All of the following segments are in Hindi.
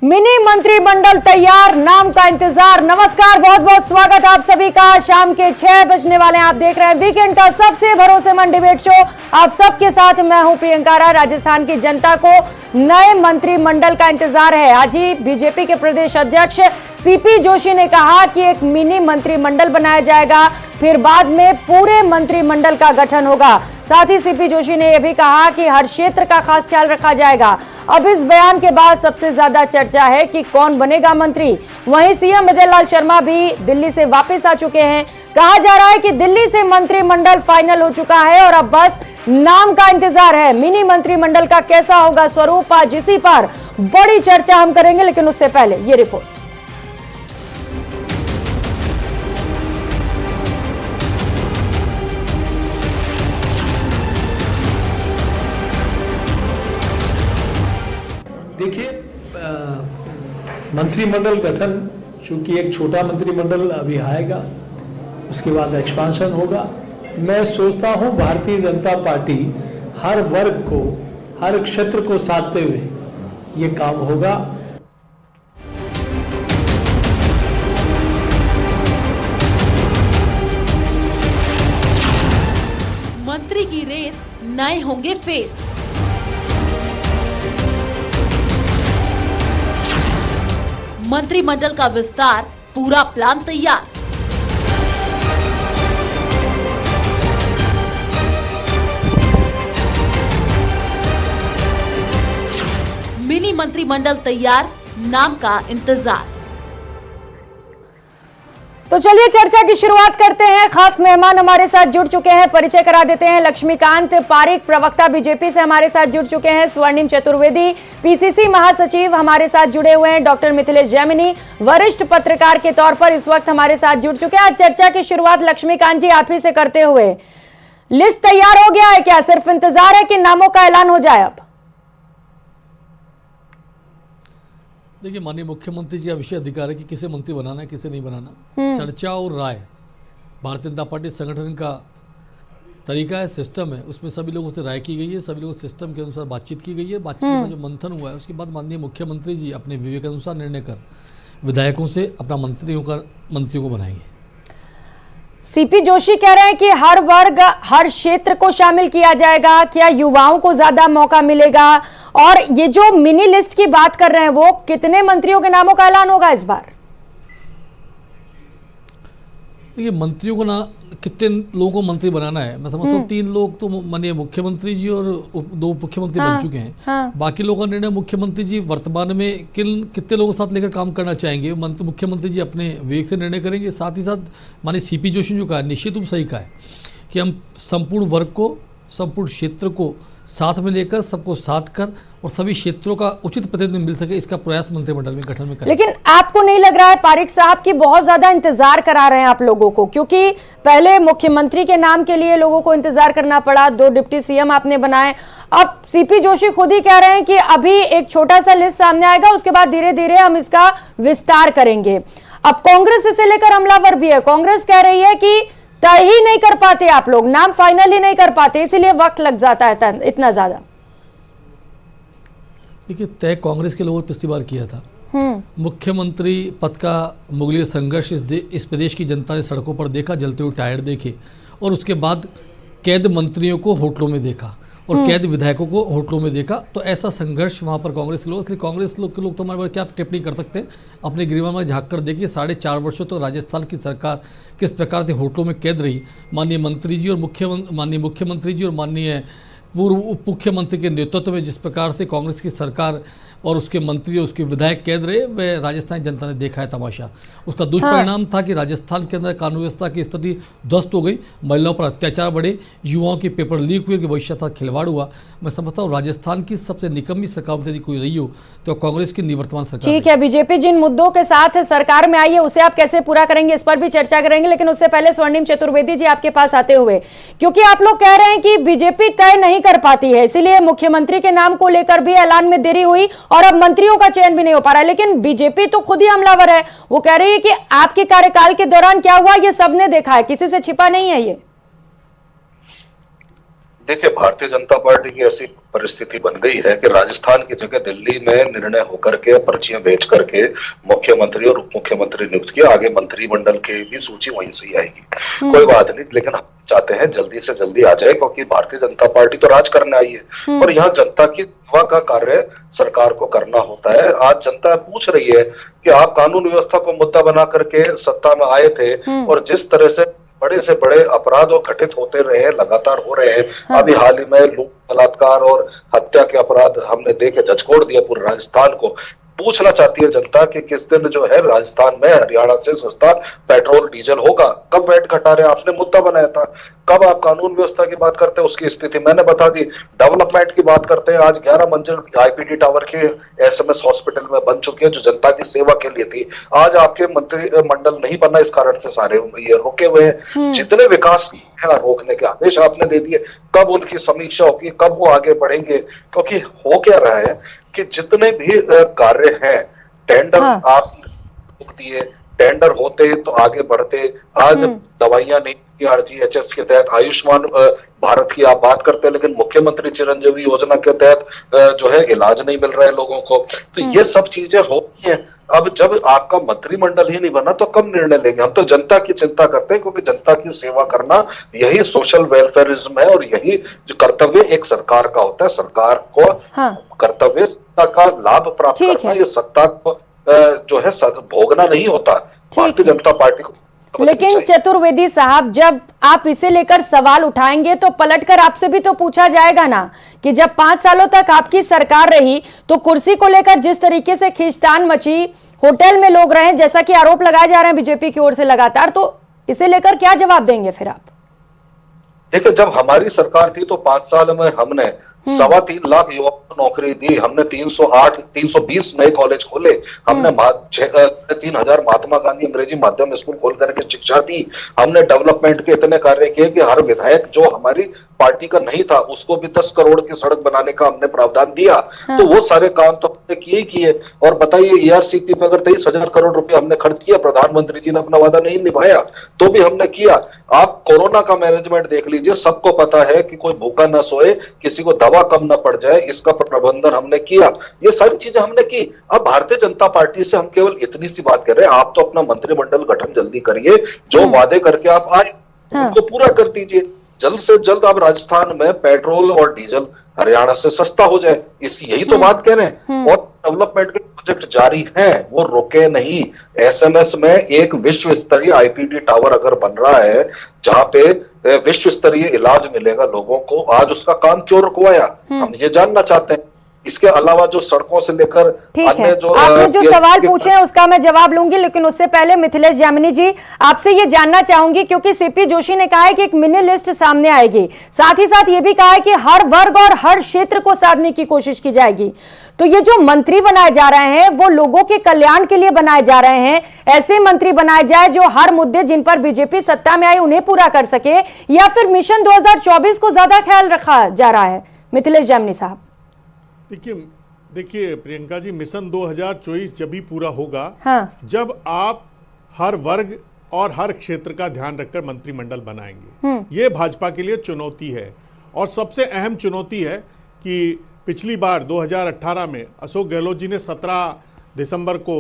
मिनी मंत्रिमंडल तैयार, नाम का इंतजार। नमस्कार, बहुत बहुत स्वागत आप सभी का। शाम के 6 बजने वाले हैं, आप देख रहे हैं वीकेंड का सबसे भरोसेमंद डिबेट शो। आप सबके साथ मैं हूं प्रियंका। राजस्थान की जनता को नए मंत्रिमंडल का इंतजार है। आज ही बीजेपी के प्रदेश अध्यक्ष सीपी जोशी ने कहा कि एक मिनी मंत्रिमंडल बनाया जाएगा, फिर बाद में पूरे मंत्रिमंडल का गठन होगा। साथ ही सीपी जोशी ने यह भी कहा कि हर क्षेत्र का खास ख्याल रखा जाएगा। अब इस बयान के बाद सबसे ज्यादा चर्चा है कि कौन बनेगा मंत्री। वहीं सीएम अजय लाल शर्मा भी दिल्ली से वापस आ चुके हैं। कहा जा रहा है कि दिल्ली से मंत्रिमंडल फाइनल हो चुका है और अब बस नाम का इंतजार है। मिनी मंत्रिमंडल का कैसा होगा स्वरूप, आज इसी पर बड़ी चर्चा हम करेंगे, लेकिन उससे पहले ये रिपोर्ट। देखिए, मंत्रिमंडल गठन चूंकि एक छोटा मंत्रिमंडल अभी आएगा, उसके बाद एक्सपांशन होगा। मैं सोचता हूं भारतीय जनता पार्टी हर वर्ग को, हर क्षेत्र को साधते हुए ये काम होगा। मंत्री की रेस नए होंगे फेस। मंत्रिमंडल का विस्तार, पूरा प्लान तैयार। मिनी मंत्रिमंडल तैयार, नाम का इंतजार। तो चलिए चर्चा की शुरुआत करते हैं। खास मेहमान हमारे साथ जुड़ चुके हैं, परिचय करा देते हैं। लक्ष्मीकांत पारिक, प्रवक्ता बीजेपी से हमारे साथ जुड़ चुके हैं। स्वर्णिम चतुर्वेदी, पीसीसी महासचिव हमारे साथ जुड़े हुए हैं। डॉक्टर मिथिलेश जैमिनी, वरिष्ठ पत्रकार के तौर पर इस वक्त हमारे साथ जुड़ चुके हैं। आज चर्चा की शुरुआत लक्ष्मीकांत जी आप ही से करते हुए, लिस्ट तैयार हो गया है क्या? सिर्फ इंतजार है कि नामों का ऐलान हो जाए? अब देखिए, माननीय मुख्यमंत्री जी का विशेष अधिकार है कि किसे मंत्री बनाना है, किसे नहीं बनाना। चर्चा और राय भारतीय जनता पार्टी संगठन का तरीका है, सिस्टम है। उसमें सभी लोगों से राय की गई है, सभी लोगों से सिस्टम के अनुसार बातचीत की गई है। बातचीत में जो मंथन हुआ है, उसके बाद माननीय मुख्यमंत्री जी अपने विवेक अनुसार निर्णय कर विधायकों से अपना मंत्रियों को बनाएंगे। सीपी जोशी कह रहे हैं कि हर वर्ग, हर क्षेत्र को शामिल किया जाएगा। क्या युवाओं को ज्यादा मौका मिलेगा? और ये जो मिनी लिस्ट की बात कर रहे हैं, वो कितने मंत्रियों के नामों का ऐलान होगा इस बार? देखिए, मंत्रियों को ना कितने लोगों को मंत्री बनाना है, मैं समझता हूँ 3 लोग तो माननीय मुख्यमंत्री जी और 2 मुख्यमंत्री बन चुके हैं। बाकी लोगों का निर्णय मुख्यमंत्री जी वर्तमान में कितने लोगों के साथ लेकर काम करना चाहेंगे, मुख्यमंत्री जी अपने विवेक से निर्णय करेंगे। साथ ही साथ माननीय सीपी जोशी जो कहा, निश्चित रूप सही कहा है कि हम संपूर्ण वर्ग को, संपूर्ण क्षेत्र को साथ में लेकर, सबको साथ कर और सभी क्षेत्रों का उचित प्रतिनिधित्व मिल सके, इसका प्रयास मंत्रिमंडल में गठन में करें। लेकिन आपको नहीं लग रहा है पारिक साहब की बहुत ज्यादा इंतजार करा रहे हैं आप लोगों को? क्योंकि पहले मुख्यमंत्री के नाम के लिए लोगों को इंतजार करना पड़ा, 2 डिप्टी सीएम आपने बनाए। अब सीपी जोशी खुद ही कह रहे हैं कि अभी एक छोटा सा लिस्ट सामने आएगा, उसके बाद धीरे धीरे हम इसका विस्तार करेंगे। अब कांग्रेस इसे लेकर हमलावर भी है। कांग्रेस कह रही है कि तय ही नहीं कर पाते आप लोग, नाम फाइनल ही नहीं कर पाते, इसीलिए वक्त लग जाता है इतना ज्यादा। देखिए, तय कांग्रेस के लोगों ने पिछली बार किया था। मुख्यमंत्री पद का मुगलिया संघर्ष इस प्रदेश की जनता ने सड़कों पर देखा, जलते हुए टायर देखे, और उसके बाद कैद मंत्रियों को होटलों में देखा और कैद विधायकों को होटलों में देखा। तो ऐसा संघर्ष वहाँ पर कांग्रेस के लोग, इसलिए कांग्रेस के लोग तो हमारे बारे क्या टिप्पणी कर सकते हैं? अपने गृह में झाँक कर देखिए, 4.5 वर्षों तो राजस्थान की सरकार किस प्रकार से होटलों में कैद रही। माननीय मंत्री जी और माननीय मुख्यमंत्री जी और माननीय पूर्व उप मुख्यमंत्री के नेतृत्व में जिस प्रकार से कांग्रेस की सरकार और उसके मंत्री और उसके विधायक कैद रहे, वह राजस्थान जनता ने देखा है तमाशा। उसका दुष्परिणाम था कि राजस्थान के अंदर कानून व्यवस्था की स्थिति ध्वस्त हो गई, महिलाओं पर अत्याचार बढ़े, युवाओं के पेपर लीक हुए, उनके भविष्य के साथ खिलवाड़ हुआ। मैं समझता हूँ राजस्थान की सबसे निकम्मी सरकार में यदि कोई रही हो तो कांग्रेस की निवर्तमान सरकार। ठीक है, बीजेपी जिन मुद्दों के साथ सरकार में आई है उसे आप कैसे पूरा करेंगे, इस पर भी चर्चा करेंगे। लेकिन उससे पहले स्वर्णिम चतुर्वेदी जी आपके पास आते हुए, क्योंकि आप लोग कह रहे हैं कि बीजेपी तय नहीं कर पाती है, इसीलिए मुख्यमंत्री के नाम को लेकर भी ऐलान में देरी हुई और अब मंत्रियों का चयन भी नहीं हो पा रहा है। लेकिन बीजेपी तो खुद ही हमलावर है, वो कह रही है कि आपके कार्यकाल के दौरान क्या हुआ ये सबने देखा है, किसी से छिपा नहीं है ये। देखिए, भारतीय जनता पार्टी की ऐसी परिस्थिति बन गई है कि राजस्थान की जगह दिल्ली में निर्णय होकर के पर्चियां बेच करके मुख्यमंत्री और उप मुख्यमंत्री नियुक्त किया। आगे मंत्रिमंडल की भी सूची वहीं से ही आएगी। कोई बात नहीं, लेकिन हम चाहते हैं जल्दी से जल्दी आ जाए, क्योंकि भारतीय जनता पार्टी तो राज करने आई है और यहाँ जनता की सेवा का कार्य सरकार को करना होता है। आज जनता पूछ रही है कि आप कानून व्यवस्था को मुद्दा बना करके सत्ता में आए थे और जिस तरह से बड़े से बड़े अपराध घटित होते रहे हैं, लगातार हो रहे हैं। अभी हाल ही में लूट, बलात्कार और हत्या के अपराध हमने देखे, झचकोड़ दिया पूरे राजस्थान को। पूछना चाहती है जनता कि किस दिन जो है राजस्थान में हरियाणा से सस्ता पेट्रोल डीजल होगा। कब वैट घटा रहे, आपने मुद्दा बनाया था। कब आप कानून व्यवस्था की बात करते हैं, उसकी स्थिति मैंने बता दी। डेवलपमेंट की बात करते हैं, आज 11 मंजिल आईपीडी टावर के एसएमएस हॉस्पिटल में बन चुकी है, जो जनता की सेवा के लिए थी। आज आपके मंत्रिमंडल नहीं बना, इस कारण से सारे ये रुके हुए हैं। जितने विकास रोकने के आदेश आपने दे दिए, कब उनकी समीक्षा होगी, कब वो आगे बढ़ेंगे? क्योंकि हो क्या रहा है कि जितने भी कार्य हैं, टेंडर आप रोक दिए, टेंडर होते तो आगे बढ़ते। आज दवाइयां नहीं, आरजीएचएस के तहत आयुष्मान भारत की आप बात करते हैं, लेकिन मुख्यमंत्री चिरंजीवी योजना के तहत जो है इलाज नहीं मिल रहा है लोगों को। तो ये सब चीजें होती हैं। अब जब आपका मंत्रिमंडल ही नहीं बना तो कब निर्णय लेंगे? हम तो जनता की चिंता करते हैं, क्योंकि जनता की सेवा करना यही सोशल वेलफेयरिज्म है और यही जो कर्तव्य एक सरकार का होता है। सरकार को कर्तव्य सत्ता का लाभ प्राप्त करना, ये सत्ता को जो है भोगना नहीं होता। भारतीय जनता पार्टी को लेकिन चतुर्वेदी साहब, जब आप इसे लेकर सवाल उठाएंगे तो पलटकर आपसे भी तो पूछा जाएगा ना कि जब 5 सालों तक आपकी सरकार रही तो कुर्सी को लेकर जिस तरीके से खींचतान मची, होटल में लोग रहे, जैसा कि आरोप लगाए जा रहे हैं बीजेपी की ओर से लगातार, तो इसे लेकर क्या जवाब देंगे फिर आप? देखिए, जब हमारी सरकार थी तो 5 साल में हमने 3.25 लाख युवाओं को नौकरी दी। हमने 320 नए कॉलेज खोले। हमने 3,000 महात्मा गांधी अंग्रेजी माध्यम स्कूल खोल करके शिक्षा दी। हमने डेवलपमेंट के इतने कार्य किए कि हर विधायक जो हमारी पार्टी का नहीं था उसको भी 10 करोड़ की सड़क बनाने का हमने प्रावधान दिया। तो वो सारे काम तो हमने किए ही किए। और बताइए, ईआरसीपी पे अगर 23,000 करोड़ रुपए हमने खर्च किया, प्रधानमंत्री जी ने अपना वादा नहीं निभाया तो भी हमने किया। आप कोरोना का मैनेजमेंट देख लीजिए, सबको पता है कि कोई भूखा ना सोए, किसी को दवा कम ना पड़ जाए, इसका प्रबंधन हमने किया। ये सारी चीजें हमने की। अब भारतीय जनता पार्टी से हम केवल इतनी सी बात कर रहे हैं, आप तो अपना मंत्रिमंडल गठन जल्दी करिए। जो वादे करके आप आए उनको पूरा कर दीजिए। जल्द से जल्द अब राजस्थान में पेट्रोल और डीजल हरियाणा से सस्ता हो जाए, यही तो बात कह रहे हैं। और डेवलपमेंट के प्रोजेक्ट जारी हैं, वो रुके नहीं। एसएमएस में एक विश्व स्तरीय आईपीडी टावर अगर बन रहा है, जहां पे विश्व स्तरीय इलाज मिलेगा लोगों को, आज उसका काम क्यों रुकवाया? हम ये जानना चाहते हैं। इसके अलावा जो सड़कों से लेकर अन्य जो आपने जो सवाल पूछे हैं उसका मैं जवाब लूंगी, लेकिन उससे पहले मिथिलेश जामिनी जी, आपसे ये जानना चाहूंगी, क्योंकि सीपी जोशी ने कहा है कि एक मिनी लिस्ट सामने आएगी, साथ ही साथ ये भी कहा है कि हर वर्ग और हर क्षेत्र को साधने की कोशिश की जाएगी। तो ये जो मंत्री बनाए जा रहे हैं वो लोगों के कल्याण के लिए बनाए जा रहे हैं। ऐसे मंत्री बनाए जाए जो हर मुद्दे जिन पर बीजेपी सत्ता में आई उन्हें पूरा कर सके, या फिर मिशन 2024 को ज्यादा ख्याल रखा जा रहा है? मिथिलेश जामिनी साहब। देखिए प्रियंका जी, मिशन 2024 जब भी पूरा होगा, जब आप हर वर्ग और हर क्षेत्र का ध्यान रखकर मंत्रिमंडल बनाएंगे। ये भाजपा के लिए चुनौती है। और सबसे अहम चुनौती है कि पिछली बार 2018 में अशोक गहलोत जी ने 17 दिसंबर को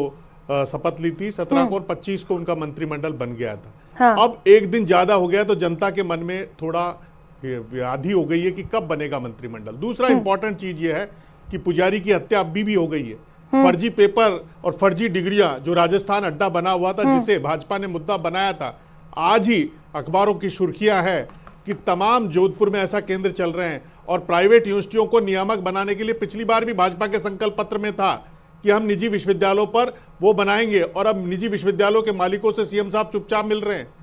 शपथ ली थी, 17 को और 25 को उनका मंत्रिमंडल बन गया था। अब एक दिन ज्यादा हो गया तो जनता के मन में थोड़ा व्याधि हो गई है कि कब बनेगा मंत्रिमंडल। दूसरा इंपॉर्टेंट चीज ये है कि पुजारी की हत्या अभी भी हो गई है। फर्जी पेपर और फर्जी डिग्रियां जो राजस्थान अड्डा बना हुआ था, जिसे भाजपा ने मुद्दा बनाया था, आज ही अखबारों की सुर्खियां हैं कि तमाम जोधपुर में ऐसा केंद्र चल रहे हैं। और प्राइवेट यूनिवर्सिटियों को नियामक बनाने के लिए पिछली बार भी भाजपा के संकल्प पत्र में था कि हम निजी विश्वविद्यालयों पर वो बनाएंगे, और अब निजी विश्वविद्यालयों के मालिकों से सीएम साहब चुपचाप मिल रहे हैं।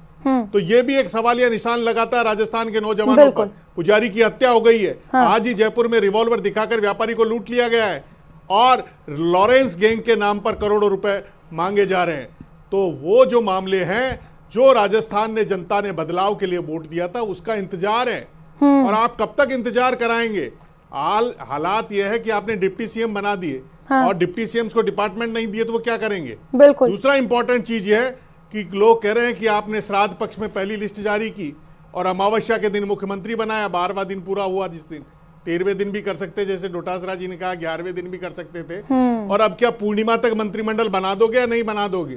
तो ये भी एक सवालिया निशान लगाता है राजस्थान के नौजवानों पर। पुजारी की हत्या हो गई है। आज ही जयपुर में रिवॉल्वर दिखाकर व्यापारी को लूट लिया गया है, और लॉरेंस गैंग के नाम पर करोड़ों रुपए मांगे जा रहे हैं। तो वो जो मामले हैं, जो राजस्थान ने जनता ने बदलाव के लिए वोट दिया था, उसका इंतजार है। और आप कब तक इंतजार कराएंगे? हालात यह है कि आपने डिप्टी सीएम बना दिए, और डिप्टी सीएम को डिपार्टमेंट नहीं दिए तो वो क्या करेंगे? दूसरा इंपॉर्टेंट चीज यह है कि लोग कह रहे हैं कि आपने श्राद्ध पक्ष में पहली लिस्ट जारी की और अमावस्या के दिन मुख्यमंत्री बनाया, 12वां दिन पूरा हुआ जिस दिन, 13वें दिन भी कर सकते, जैसे डोटासरा जी ने कहा 11वें दिन भी कर सकते थे। और अब क्या पूर्णिमा तक मंत्रिमंडल बना दोगे या नहीं बना दोगे?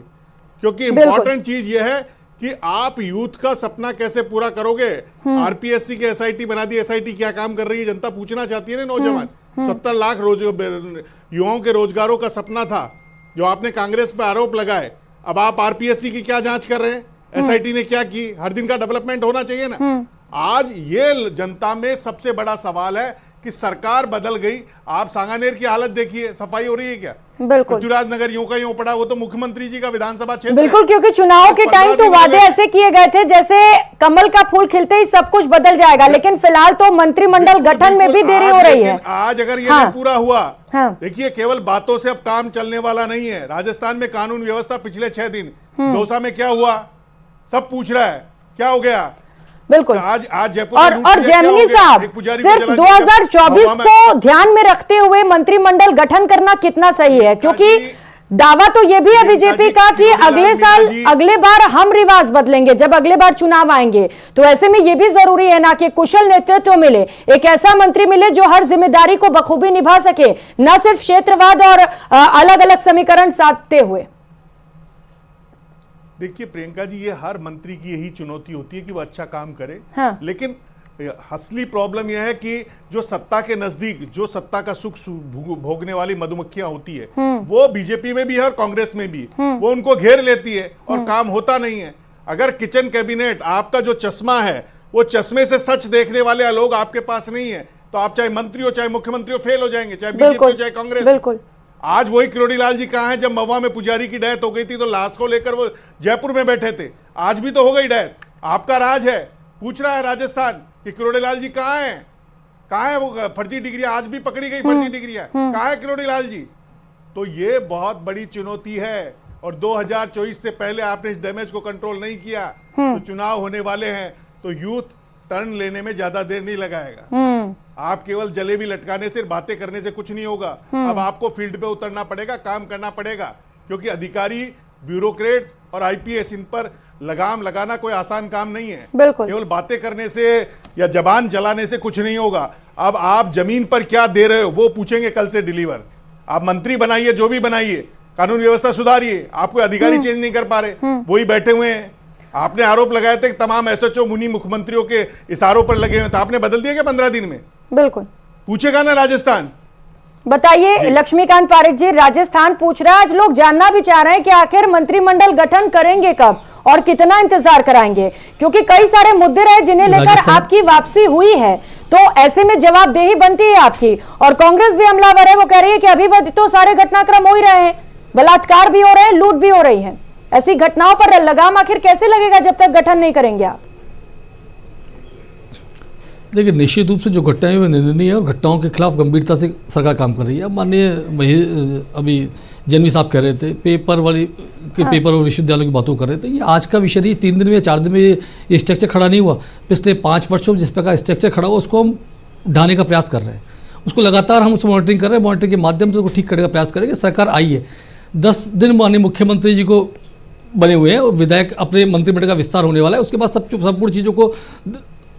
क्योंकि इंपॉर्टेंट चीज यह है कि आप यूथ का सपना कैसे पूरा करोगे। आरपीएससी के एसआईटी बना दी, एसआईटी क्या काम कर रही है जनता पूछना चाहती है ना। नौजवान 70 लाख युवाओं के रोजगारों का सपना था जो आपने कांग्रेस पे आरोप लगाए, अब आप आरपीएससी की क्या जांच कर रहे हैं? एसआईटी ने क्या की? हर दिन का डेवलपमेंट होना चाहिए ना। आज ये जनता में सबसे बड़ा सवाल है कि सरकार बदल गई, आप सांगानेर की हालत देखिए, सफाई हो रही है क्या? बिल्कुल, पृथ्वीराज नगर यूं का यूं पड़ा, वो तो मुख्यमंत्री जी का विधानसभा क्षेत्र बिल्कुल, क्योंकि चुनाव के टाइम तो वादे ऐसे किए गए थे जैसे कमल का फूल खिलते ही सब कुछ बदल जाएगा, लेकिन फिलहाल तो मंत्रिमंडल गठन में भी देरी हो रही है। आज अगर ये नहीं पूरा हुआ, देखिए केवल बातों से अब काम चलने वाला नहीं है। राजस्थान में कानून व्यवस्था पिछले 6 दिन, दौसा में क्या हुआ सब पूछ रहा है, क्या हो गया? बिल्कुल, आज जयपुर और जैमिनी साहब, सिर्फ 2024 को ध्यान में रखते हुए मंत्रिमंडल गठन करना कितना सही है? क्योंकि दावा तो ये भी है बीजेपी का कि अगले साल, अगले बार हम रिवाज बदलेंगे जब अगले बार चुनाव आएंगे। तो ऐसे में ये भी जरूरी है ना कि कुशल नेतृत्व मिले, एक ऐसा मंत्री मिले जो हर जिम्मेदारी को बखूबी निभा सके, न सिर्फ क्षेत्रवाद और अलग अलग समीकरण साधते हुए। देखिए प्रियंका जी, ये हर मंत्री की यही चुनौती होती है कि वो अच्छा काम करे। लेकिन असली प्रॉब्लम यह है कि जो सत्ता के नजदीक, जो सत्ता का सुख भोगने वाली मधुमक्खियां होती है, वो बीजेपी में भी है और कांग्रेस में भी, वो उनको घेर लेती है और काम होता नहीं है। अगर किचन कैबिनेट, आपका जो चश्मा है, वो चश्मे से सच देखने वाले लोग आपके पास नहीं है, तो आप चाहे मंत्री हो चाहे मुख्यमंत्री हो फेल हो जाएंगे, चाहे बीजेपी हो चाहे कांग्रेस। बिल्कुल, आज वही किरोड़ी लाल जी कहां हैं? जब महुआ में पुजारी की डेथ हो गई थी तो लाश को लेकर वो जयपुर में बैठे थे। आज भी तो हो गई डेथ, आपका राज है। पूछ रहा है राजस्थान कि किरोड़ी लाल जी कहां हैं? कहां है वो फर्जी डिग्रियां? आज भी पकड़ी गई फर्जी डिग्रियां, कहां है किरोड़ी लाल जी? तो ये बहुत बड़ी चुनौती है और 2024 से पहले आपने इस डैमेज को कंट्रोल नहीं किया तो चुनाव होने वाले हैं, तो यूथ टर्न लेने में ज्यादा देर नहीं लगाएगा। आप केवल जलेबी लटकाने से, बातें करने से कुछ नहीं होगा। अब आपको फील्ड पे उतरना पड़ेगा, काम करना पड़ेगा, क्योंकि अधिकारी, ब्यूरोक्रेट्स और आईपीएस, इन पर लगाम लगाना कोई आसान काम नहीं है। केवल बातें करने से या जबान चलाने से कुछ नहीं होगा। अब आप जमीन पर क्या दे रहे हो वो पूछेंगे कल से डिलीवर। आप मंत्री बनाइए, जो भी बनाइए, कानून व्यवस्था सुधारिए, आप कोई अधिकारी चेंज नहीं कर पा रहे, वही बैठे हुए हैं। आपने आरोप लगाए थे कि तमाम एसएचओ मुनि मुख्यमंत्रियों के इशारों पर लगे हुए, तो आपने बदल दिया क्या 15 दिन में? बिल्कुल, पूछेगा ना राजस्थान। बताइए लक्ष्मीकांत पारेख जी, राजस्थान पूछ रहा है, आज लोग जानना भी चाह रहे हैं कि आखिर मंत्रिमंडल गठन करेंगे कब और कितना इंतजार कराएंगे, क्योंकि कई सारे मुद्दे रहे जिन्हें लेकर आपकी वापसी हुई है, तो ऐसे में जवाबदेही बनती है आपकी। और कांग्रेस भी हमलावर है, वो कह रही है कि अभी तो सारे घटनाक्रम हो ही रहे हैं, बलात्कार भी हो रहे हैं, लूट भी हो रही है। ऐसी घटनाओं पर लगाम आखिर कैसे लगेगा जब तक गठन नहीं करेंगे आप? देखिए, निश्चित रूप से जो घटनाएं हुई निंदनीय है और घटनाओं के खिलाफ गंभीरता से सरकार काम कर रही है। माननीय अभी जैमिनी साहब कह रहे थे पेपर और विश्वविद्यालयों की बातों कर रहे थे, ये आज का विषय नहीं, 3 दिन में या 4 दिन में ये स्ट्रक्चर खड़ा नहीं हुआ। पिछले 5 वर्षों में जिस प्रकार स्ट्रक्चर खड़ा हुआ उसको हम ढाने का प्रयास कर रहे हैं, उसको लगातार हम उसको मॉनिटरिंग कर रहे हैं, मॉनिटरिंग के माध्यम से उसको ठीक करने का प्रयास करेंगे। सरकार आई है, 10 दिन माननीय मुख्यमंत्री जी को बने हुए हैं और विधायक अपने मंत्रिमंडल का विस्तार होने वाला है, उसके बाद संपूर्ण चीज़ों को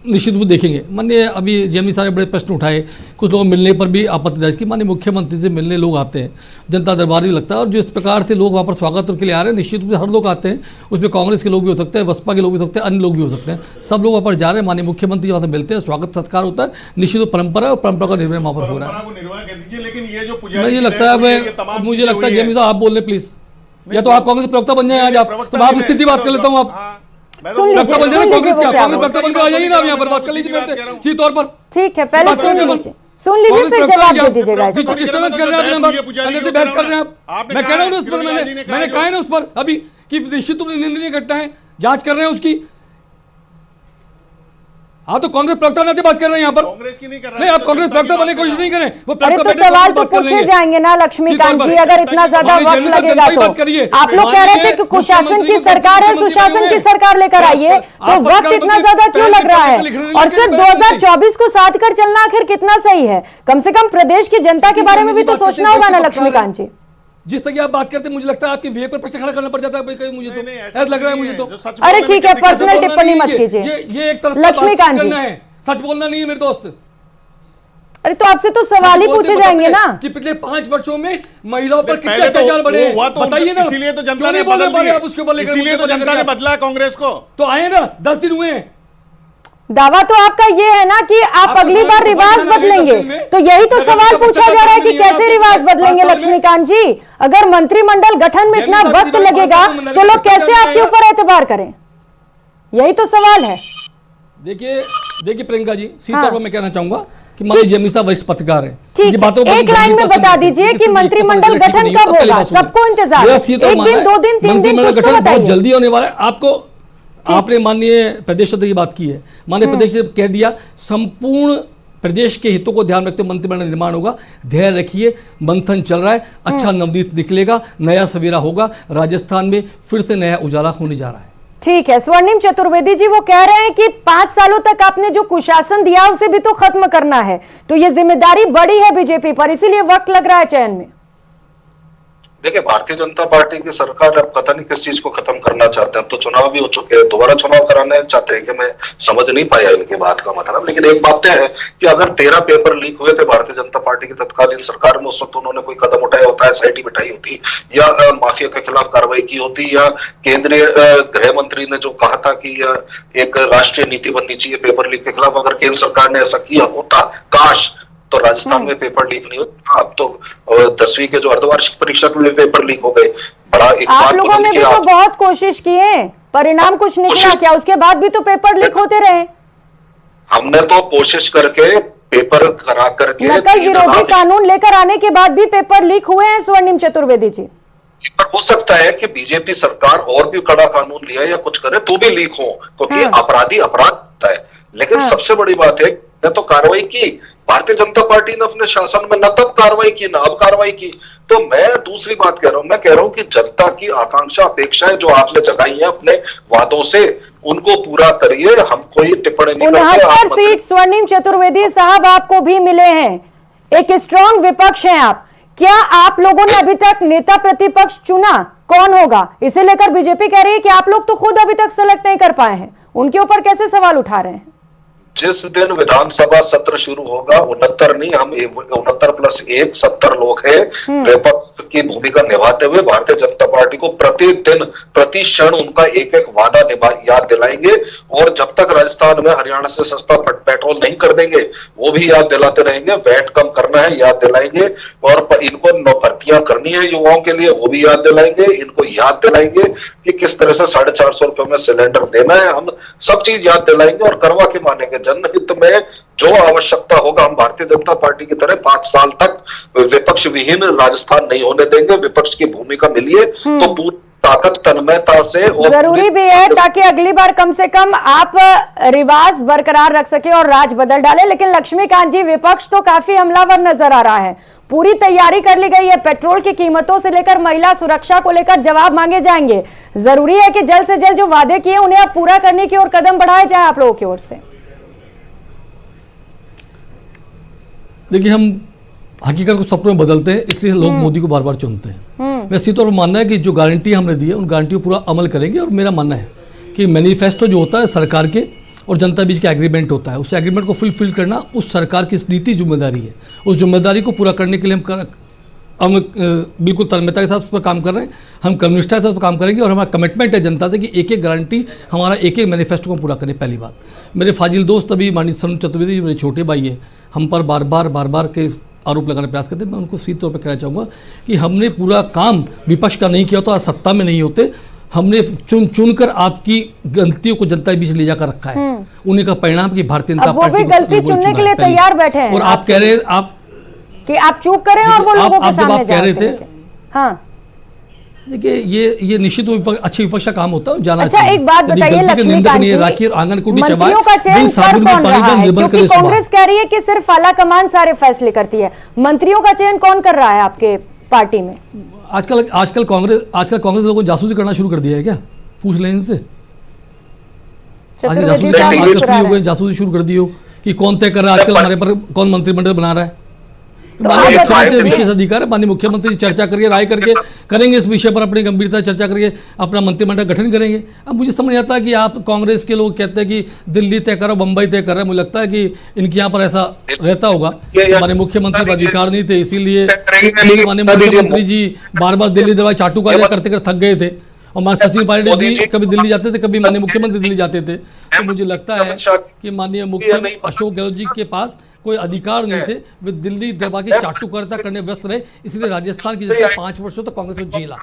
निश्चित रूप से देखेंगे। माननीय अभी जैमिनी सारे बड़े प्रश्न उठाए, कुछ लोगों मिलने पर भी आपत्ति दर्ज की। माननीय मुख्यमंत्री से मिलने लोग आते हैं, जनता दरबार भी लगता है, और जिस प्रकार से लोग वहाँ पर स्वागत के लिए आ रहे हैं, निश्चित रूप से हर लोग आते हैं, उसमें कांग्रेस के लोग भी हो सकते हैं, बसपा के लोग भी हो सकते हैं, अन्य लोग भी हो सकते हैं, सब लोग वहाँ पर जा रहे हैं। माननीय मुख्यमंत्री वहाँ से मिलते हैं, स्वागत सत्कार होता है, निश्चित परंपरा है और परंपरा का निर्णय वहाँ पर हो रहा है। मुझे लगता है जैमिनी साहब आप बोल रहे प्लीज, या तो आप कांग्रेस प्रवक्ता बन जाए आज आप, तो आप स्थिति बात कर लेता हूँ। आप प्रवक्ता बन जाए, कांग्रेस क्या कांग्रेस प्रवक्ता बनकर आ जाइए ना, यहाँ पर बात कर लीजिए सीधे तौर पर। ठीक है, पहले सुन लीजिए फिर जवाब दे दीजिएगा। डिस्टर्बेंस कर रहे हैं, बहस कर रहे हैं आप। मैं कह रहा हूँ उस पर, मैंने कहा है ना उस पर अभी कि निश्चित रूप से निंदनीय घटना है, जांच कर रहे हैं उसकी। हाँ, तो कांग्रेस प्रवक्ता ने बात कर रहे हैं यहाँ पर, कांग्रेस की नहीं कर रहे नहीं, आप कांग्रेस प्रवक्ता बनने की कोशिश नहीं करें। वो अरे तो सवाल तो पूछे जाएंगे ना लक्ष्मीकांत जी, अगर इतना ज्यादा वक्त लगेगा तो। आप लोग कह रहे थे कि कुशासन की सरकार है, सुशासन की सरकार लेकर आइए, तो वक्त इतना ज्यादा क्यों लग रहा है? और सिर्फ 2024 को साथ कर चलना आखिर कितना सही है? कम से कम प्रदेश की जनता के बारे में भी तो सोचना होगा ना लक्ष्मीकांत जी। जिस तरह की आप बात करते हैं मुझे लगता है आपके विवेक पर प्रश्न खड़ा करना पड़ जाता है कहीं मुझे तो नहीं, ऐसा ऐसा लग रहा है नहीं मुझे है, तो। जो सच अरे बोलने ठीक में है, क्या दिक्कत पर्सनल है? टिप्पणी मत ये- कीजिए। ये एक तरफ लक्ष्मीकांत जी। करना है, सच बोलना नहीं है मेरे दोस्त। अरे तो आपसे तो सवाल ही बोलते पूछे बताते जाएंगे ना। कि पिछले 5 वर्षों में महिलाओं पर कितने पहले तो अत्याचार बढ़े वो हुआ तो बताइए ना। इसीलिए तो जनता क्यों ने नहीं बोलने बदल वाले दिया, आप उसके ऊपर लेकर इसीलिए तो मुद्दे पर जनता ने लेकर? बदला कांग्रेस को। तो आए ना 10 दिन हुए हैं। दावा तो आपका ये है ना कि आप आपका अगली सवाल बार तो रिवाज समझना है बदलेंगे, 10 दिन में। तो यही तो नगर सवाल निगम पूछा का जा रहा है कि नहीं है, कैसे आपके रिवाज 5 बदलेंगे साल में। लक्ष्मीकांत जी। अगर मंत्रिमंडल गठन में जैन इतना साहब वक्त की बात लगेगा करता हूं, तो लोग नगर कैसे निगम आपके का ऊपर एतबार करें, यही तो सवाल है। देखिए प्रियंका जी, सीधे हाँ। तौर पर मैं कहना चाहूंगा कि मान लीजिए जयमी साहब वरिष्ठ पत्रकार है, ठीक है, एक लाइन में बता दीजिए कि मंत्रिमंडल गठन कब होगा, सबको इंतजार है। एक दिन, 2 दिन, 3 दिन, कुछ तो बहुत बताइए। जल्दी होने वाला है। आपने माननीय प्रदेश अध्यक्ष की बात की है, माननीय प्रदेश ने कह दिया संपूर्ण प्रदेश के हितों को ध्यान रखते हुए मंत्रिमंडल निर्माण होगा। धैर्य रखिए, मंथन चल रहा है, अच्छा नवनीत निकलेगा, नया सवेरा होगा, राजस्थान में फिर से नया उजाला होने जा रहा है। ठीक है, स्वर्णिम चतुर्वेदी जी वो कह रहे हैं कि 5 सालों तक आपने जो कुशासन दिया उसे भी तो खत्म करना है, तो ये जिम्मेदारी बड़ी है बीजेपी पर, इसीलिए वक्त लग रहा है चयन में। देखिए, भारतीय जनता पार्टी की सरकार अब पता नहीं किस चीज को खत्म करना चाहते हैं। अब तो चुनाव भी हो चुके हैं, दोबारा चुनाव कराने चाहते हैं कि मैं समझ नहीं पाया इनकी बात का मतलब। लेकिन एक बात है कि अगर 13 पेपर लीक हुए थे भारतीय जनता पार्टी की तत्कालीन सरकार में, उस वक्त उन्होंने कोई कदम उठाया होता है, एसआईटी बिठाई होती या माफिया के खिलाफ कार्रवाई की होती, या केंद्रीय गृह मंत्री ने जो कहा था कि एक राष्ट्रीय नीति बननी चाहिए पेपर लीक के खिलाफ, अगर केंद्र सरकार ने ऐसा किया होता काश, तो राजस्थान में पेपर लीक नहीं होता। अब तो 10वीं के जो अर्धवार्षिक परीक्षा के लिए पेपर लीक हो गए। बड़ा आप लोगों ने भी तो बहुत कोशिश की है, परिणाम कुछ निकला क्या? उसके बाद भी तो पेपर लीक होते रहे। हमने तो कोशिश करके पेपर करा करके नकल विरोधी कानून लेकर आने के बाद भी पेपर लीक हुए हैं स्वर्णिम चतुर्वेदी जी। पर हो सकता है कि बीजेपी सरकार और भी कड़ा कानून लिया या कुछ करे तो भी लीक हो, क्योंकि अपराधी अपराध होता है। लेकिन सबसे बड़ी बात है ने तो कार्रवाई की, भारतीय जनता पार्टी ने अपने शासन में न तब कार्रवाई की, न अब कार्रवाई की। तो मैं दूसरी बात कह रहा हूं, मैं कह रहा हूं कि जनता की आकांक्षा अपेक्षाएं जो आपने जगाई है अपने वादों से, उनको पूरा करिए। हम कोई टिप्पणी नहीं करते। 69 सीट स्वर्णिम चतुर्वेदी साहब आपको भी मिले हैं, एक स्ट्रॉन्ग विपक्ष हैं आप। क्या आप लोगों ने अभी तक नेता प्रतिपक्ष चुना? कौन होगा? इसे लेकर बीजेपी कह रही है कि आप लोग तो खुद अभी तक सेलेक्ट नहीं कर पाए हैं, उनके ऊपर कैसे सवाल उठा रहे हैं? जिस दिन विधानसभा सत्र शुरू होगा, 69 नहीं, हम 69+1 70 लोग हैं, विपक्ष की भूमिका निभाते हुए भारतीय जनता पार्टी को प्रतिदिन प्रति क्षण उनका एक एक वादा याद दिलाएंगे। और जब तक राजस्थान में हरियाणा से सस्ता पेट्रोल नहीं कर देंगे वो भी याद दिलाते रहेंगे। वैट कम करना है याद दिलाएंगे, और इनको भर्तियां करनी है युवाओं के लिए वो भी याद दिलाएंगे। इनको याद दिलाएंगे कि किस तरह से 450 रुपए में सिलेंडर देना है, हम सब चीज याद दिलाएंगे और करवा के मानेंगे। जनहित में जो आवश्यकता होगा, हम भारतीय जनता पार्टी की तरह 5 साल तक विपक्ष विहीन राजस्थान नहीं होने देंगे। विपक्ष की भूमिका मिलिए तो पूरी ताकत तन्मयता से, और जरूरी भी है ताकि अगली बार कम से कम आप रिवाज बरकरार रख सके और राज बदल डाले। लेकिन लक्ष्मीकांत जी, विपक्ष तो काफी हमलावर नजर आ रहा है, पूरी तैयारी कर ली गई है, पेट्रोल की कीमतों से लेकर महिला सुरक्षा को लेकर जवाब मांगे जाएंगे। जरूरी है कि जल्द से जल्द जो वादे किए उन्हें आप पूरा करने की ओर कदम बढ़ाए जाए आप लोगों की ओर से। देखिए, हम हकीकत को सपनों में बदलते हैं, इसलिए लोग मोदी को बार बार चुनते हैं। मैं इसी तौर पर मानना है कि जो गारंटी हमने दी है उन गारंटियों पर पूरा अमल करेंगे। और मेरा मानना है कि मैनिफेस्टो जो होता है सरकार के और जनता बीच का एग्रीमेंट होता है, उस एग्रीमेंट को फुलफिल करना उस सरकार की नीति जिम्मेदारी है। उस जिम्मेदारी को पूरा करने के लिए हम बिल्कुल तन्मयता के साथ उस पर काम कर रहे हैं। हम कम्युनिस्टा के साथ काम करेंगे और हमारा कमिटमेंट है जनता से कि एक एक गारंटी, हमारा एक एक मैनिफेस्टो को पूरा करें। पहली बात, मेरे फाजिल दोस्त अभी माननीय स्वर्णिम चतुर्वेदी मेरे छोटे भाई हैं, हम पर बार बार के आरोप लगाने का प्रयास करते हैं। मैं उनको सीधे तौर पर कहना चाहूँगा कि हमने पूरा काम विपक्ष का नहीं किया तो आज सत्ता में नहीं होते। हमने चुन कर आपकी गलतियों को जनता के बीच ले जाकर रखा है, उन्हीं का परिणाम कि भारतीय जनता पार्टी वो भी गलती चुनने के लिए तैयार बैठे हैं। और आप कह रहे हैं आप कि आप चूक करें और वो लोगों के सामने कह रहे थे। हाँ, देखिए, ये निश्चित अच्छे विपक्ष का काम होता है, जाना अच्छा चाहिए। एक बात बताइए लक्ष्मीकांत जी, मंत्रियों का चयन कर कौन रहा है? क्योंकि कांग्रेस कह रही है कि सिर्फ आला कमान सारे फैसले करती है, मंत्रियों का चयन कौन कर रहा है आपके पार्टी में? आजकल कांग्रेस लोगों को जासूसी करना शुरू कर दिया है क्या? पूछ लें इनसे। जासूसी शुरू कर दी हो कि कौन तय कर रहा है आजकल हमारे पर, कौन मंत्रिमंडल बना रहा है। माननीय आप मुख्यमंत्री बताइए। विशेष अधिकार है, माननीय मुख्यमंत्री चर्चा करके राय करके करेंगे इस विषय पर, अपनी गंभीरता से चर्चा करके अपना मंत्रिमंडल गठन करेंगे। अब मुझे समझ आता है कि आप कांग्रेस के लोग कहते हैं कि दिल्ली तय करो, बंबई तय कर रहे हैं, मुझे लगता है कि इनके यहाँ पर ऐसा रहता होगा। हमारे मुख्यमंत्री का अधिकार नहीं थे, इसीलिए माननीय मुख्यमंत्री जी बार बार दिल्ली दरबार चाटुकारियां करते करते थक गए थे। और माननीय सचिन पायलट जी कभी दिल्ली जाते थे, कभी माननीय मुख्यमंत्री दिल्ली जाते थे। तो मुझे लगता है कि माननीय मुख्यमंत्री अशोक गहलोत जी के पास कोई अधिकार नहीं थे, वे दिल्ली दरबार की चाटुकारिता करने व्यस्त रहे, इसलिए राजस्थान की जनता 5 वर्षों तक कांग्रेस को झेला।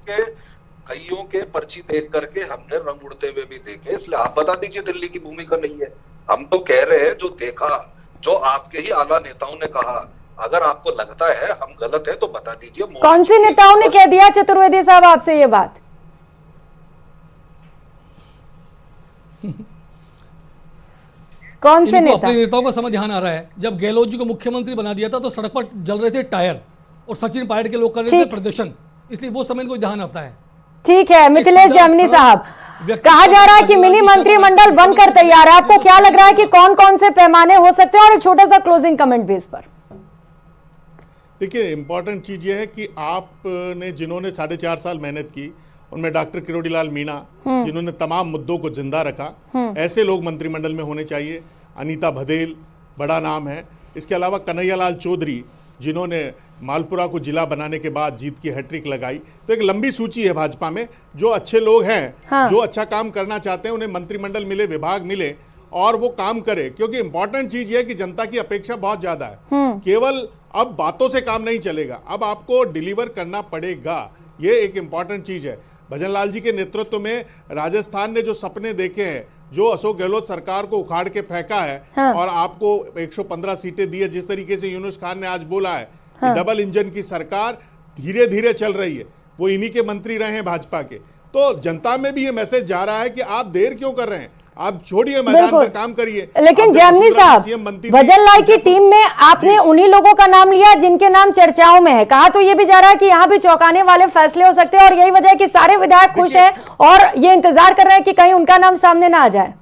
कईयों के पर्ची देख करके हमने रंग उड़ते हुए भी देखे, इसलिए आप बता दीजिए दिल्ली की भूमिका नहीं है। हम तो कह रहे हैं जो देखा, जो आपके ही आला नेताओं ने कहा, अगर आपको लगता है हम गलत है तो बता दीजिए। कौन से नेताओं ने कह दिया चतुर्वेदी साहब आपसे ये बात? कौन से इनको नेता? अपने नेताओं का समझ ध्यान आ रहा है। जब गहलोत जी को मुख्यमंत्री बना दिया था तो सड़क पर जल रहे थे टायर और सचिन पायलट के लोग कर रहे थे ठीक। प्रदर्शन, इसलिए वो समय इनको ध्यान आता है। ठीक है मिथिलेश जामनी साहब, व्यक्ति कहा जा रहा है कि मिनी मंत्रिमंडल बनकर तैयार है, आपको क्या लग रहा है कि कौन कौन से पैमाने हो सकते हैं? और एक छोटा सा क्लोजिंग कमेंट भी इस पर। देखिए, इंपॉर्टेंट चीज ये है कि आपने जिन्होंने 4.5 साल मेहनत की, उनमें डॉक्टर किरोड़ीलाल मीणा जिन्होंने तमाम मुद्दों को जिंदा रखा, ऐसे लोग मंत्रिमंडल में होने चाहिए। अनीता भदेल बड़ा नाम है। इसके अलावा कन्हैयालाल चौधरी जिन्होंने मालपुरा को जिला बनाने के बाद जीत की हैट्रिक लगाई। तो एक लंबी सूची है भाजपा में, जो अच्छे लोग हैं, जो अच्छा काम करना चाहते हैं, उन्हें मंत्रिमंडल मिले, विभाग मिले और वो काम करे। क्योंकि इंपॉर्टेंट चीज ये है कि जनता की अपेक्षा बहुत ज्यादा है। केवल अब बातों से काम नहीं चलेगा, अब आपको डिलीवर करना पड़ेगा। ये एक इंपॉर्टेंट चीज है। भजनलाल जी के नेतृत्व में राजस्थान ने जो सपने देखे हैं, जो अशोक गहलोत सरकार को उखाड़ के फेंका है और आपको 115 सीटें दी है, जिस तरीके से यूनुस खान ने आज बोला है कि डबल इंजन की सरकार धीरे धीरे चल रही है, वो इन्हीं के मंत्री रहे हैं भाजपा के। तो जनता में भी ये मैसेज जा रहा है कि आप देर क्यों कर रहे हैं, आप छोड़िए, मैदान पर काम करिए। लेकिन जामनी साहब, भजनलाल की टीम में आपने उन्हीं लोगों का नाम लिया जिनके नाम चर्चाओं में है। कहा तो ये भी जा रहा है कि यहाँ भी चौंकाने वाले फैसले हो सकते हैं और यही वजह है कि सारे विधायक खुश हैं और ये इंतजार कर रहे हैं कि कहीं उनका नाम सामने ना आ जाए।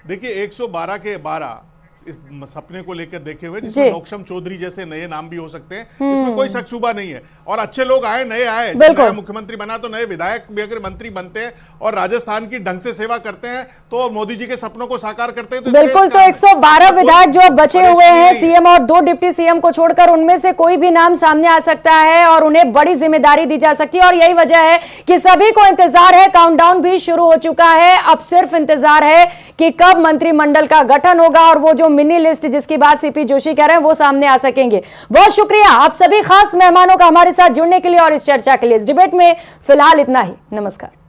देखिए, 112 के 12 इस सपने को लेकर देखे हुए, जिसमें नौक्षम चौधरी जैसे नए नाम भी हो सकते हैं, इसमें कोई शक शुबा नहीं है। और अच्छे लोग आए, नए आए, नया मुख्यमंत्री बना तो नए विधायक भी अगर मंत्री बनते हैं और राजस्थान की ढंग से सेवा करते हैं तो मोदी जी के सपनों को साकार करते हैं। तो बिल्कुल, तो 112 विधायक जो बचे हुए हैं सीएम और 2 डिप्टी सीएम को छोड़कर, उनमें से कोई भी नाम सामने आ सकता है और उन्हें बड़ी जिम्मेदारी दी जा सकती है। और यही वजह है कि सभी को इंतजार है, काउंटडाउन भी शुरू हो चुका है। अब सिर्फ इंतजार है कि कब मंत्रिमंडल का गठन होगा और वो जो मिनी लिस्ट जिसकी बात सीपी जोशी कह रहे हैं वो सामने आ सकेंगे। बहुत शुक्रिया आप सभी खास मेहमानों का हमारे साथ जुड़ने के लिए और इस चर्चा के लिए। इस डिबेट में फिलहाल इतना ही। नमस्कार।